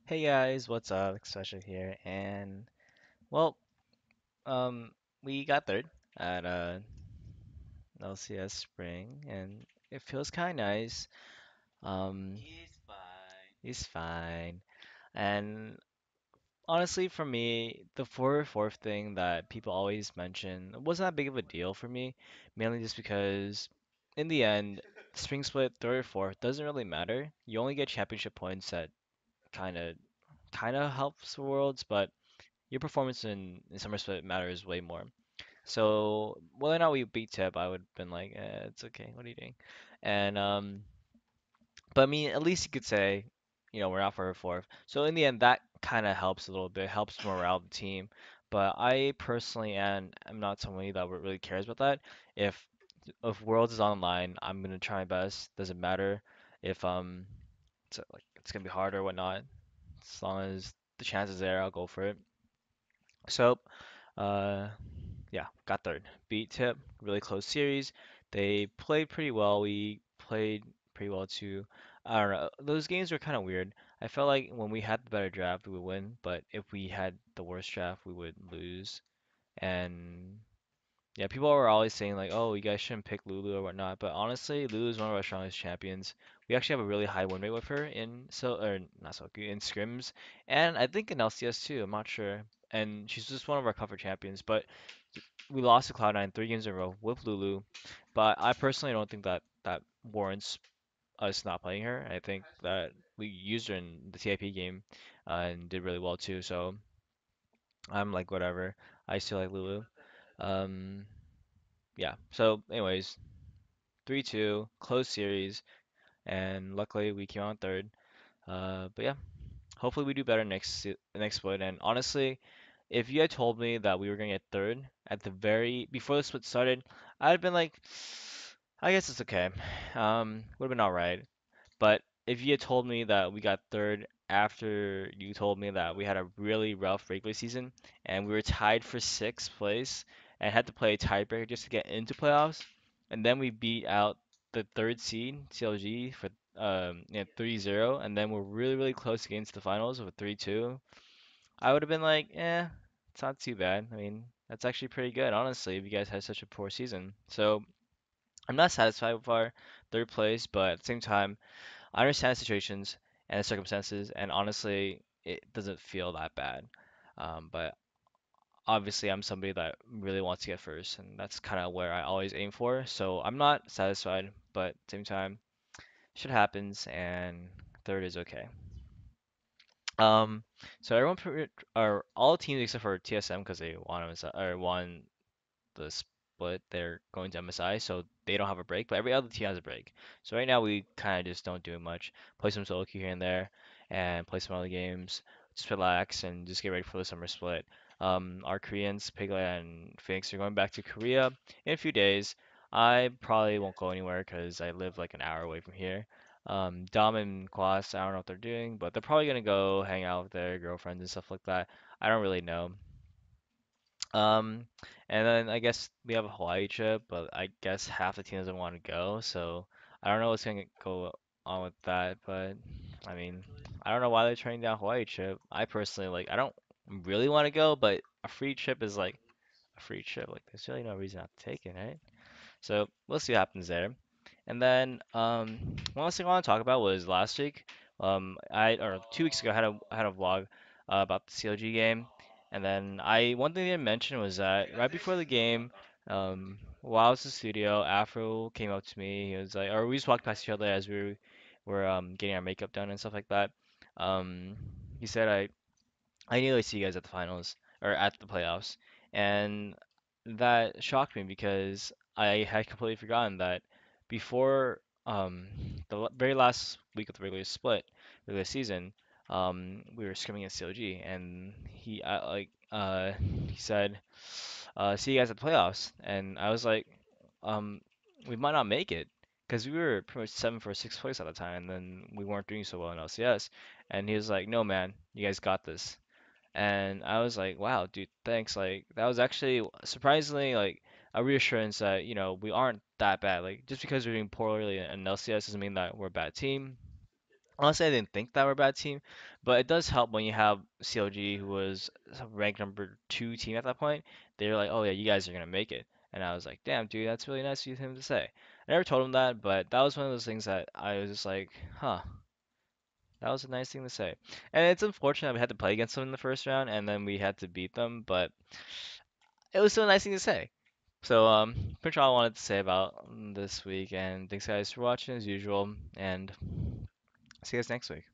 Hey guys, what's up? Xpecial here, and well, um, we got third at LCS Spring, and it feels kind of nice. Um, he's fine, and honestly, for me, the 4-4 thing that people always mention wasn't that big of a deal for me, mainly just because in the end, Spring Split third or fourth doesn't really matter. You only get championship points that kind of helps the Worlds, but your performance in Summer Split matters way more. So whether or not we beat Tip, I would have been like, it's okay. What are you doing? And but I mean, at least you could say, we're out for a fourth. So in the end, that kind of helps a little bit, helps morale of the team. But I personally am not somebody that really cares about that. If if Worlds is online, I'm gonna try my best. Doesn't matter if it's gonna be hard or whatnot. As long as the chance is there, I'll go for it. So, uh, yeah, got third. Beat Tip, really close series. They played pretty well. We played pretty well too. I don't know. Those games were kind of weird. I felt like when we had the better draft, we would win, but if we had the worst draft, we would lose. And yeah, people were always saying like, "Oh, you guys shouldn't pick Lulu or whatnot." But honestly, Lulu is one of our strongest champions. We actually have a really high win rate with her in or not Soku in scrims, and I think in LCS too. I'm not sure. And she's just one of our comfort champions. But we lost to Cloud9 3 games in a row with Lulu. But I personally don't think that warrants us not playing her. I think that we used her in the TIP game and did really well too. So I'm like whatever. I still like Lulu. Um, yeah. So, anyways, 3-2, close series, and luckily we came out third. But yeah, hopefully we do better next split. And honestly, if you had told me that we were gonna get third at the very before the split started, I'd have been like, I guess it's okay. Would have been all right. But if you had told me that we got third after you told me that we had a really rough regular season and we were tied for sixth place and had to play a tiebreaker just to get into playoffs, and then we beat out the third seed CLG for 3-0, and then we're really really close against the finals with 3-2, I would have been like, it's not too bad. I mean, that's actually pretty good, honestly, if you guys had such a poor season. So I'm not satisfied with our third place, but at the same time, I understand the situations and the circumstances, and honestly, it doesn't feel that bad. But obviously, I'm somebody that really wants to get first, and that's kind of where I always aim for. So I'm not satisfied, but at the same time, shit happens, and third is okay. Um, so or all teams except for TSM because they won or won the split, they're going to MSI, so they don't have a break, but every other team has a break. So right now we kind of just don't do much. Play some solo queue here and there, and play some other games. Just relax and just get ready for the summer split. Our Koreans, Piglet and Phoenix, are going back to Korea in a few days. I probably won't go anywhere because I live like an hour away from here. Dom and Kwas, I don't know what they're doing, but they're probably gonna go hang out with their girlfriends and stuff like that. I don't really know. Um, and then I guess we have a Hawaii trip, but I guess half the team doesn't want to go, so I don't know what's gonna go on with that. But I mean, I don't know why they're turning down Hawaii trip. I personally I don't really want to go, but a free trip is like a free trip. Like there's really no reason not to take it, right? So we'll see what happens there. And then one last thing I want to talk about was last week. I or 2 weeks ago I had a vlog about the CLG game, and then I one thing I didn't mention was that right before the game, while I was in the studio, Afro came up to me. He was like, or we just walked past each other as were getting our makeup done and stuff like that. Um, he said I knew I'd see you guys at the finals or at the playoffs, and that shocked me because I had completely forgotten that before very last week of the regular season, we were scrimming at COG, and he said, "See you guys at the playoffs," and I was like, um, "We might not make it." Because we were pretty much 7 for 6 place at the time, and then we weren't doing so well in LCS. And he was like, "No, man, you guys got this." And I was like, wow, dude, thanks. Like that was actually surprisingly like a reassurance that, we aren't that bad. Like just because we're doing poorly in LCS doesn't mean that we're a bad team. Honestly, I didn't think that were a bad team, but it does help when you have CLG, who was ranked number two team at that point. They're like, "Oh yeah, you guys are gonna make it," and I was like, "Damn, dude, that's really nice of him to say." I never told him that, but that was one of those things that I was just like, "Huh, that was a nice thing to say." And it's unfortunate we had to play against them in the first round, and then we had to beat them, but it was still a nice thing to say. So, pretty much all I wanted to say about this week, and thanks guys for watching as usual, and see you guys next week.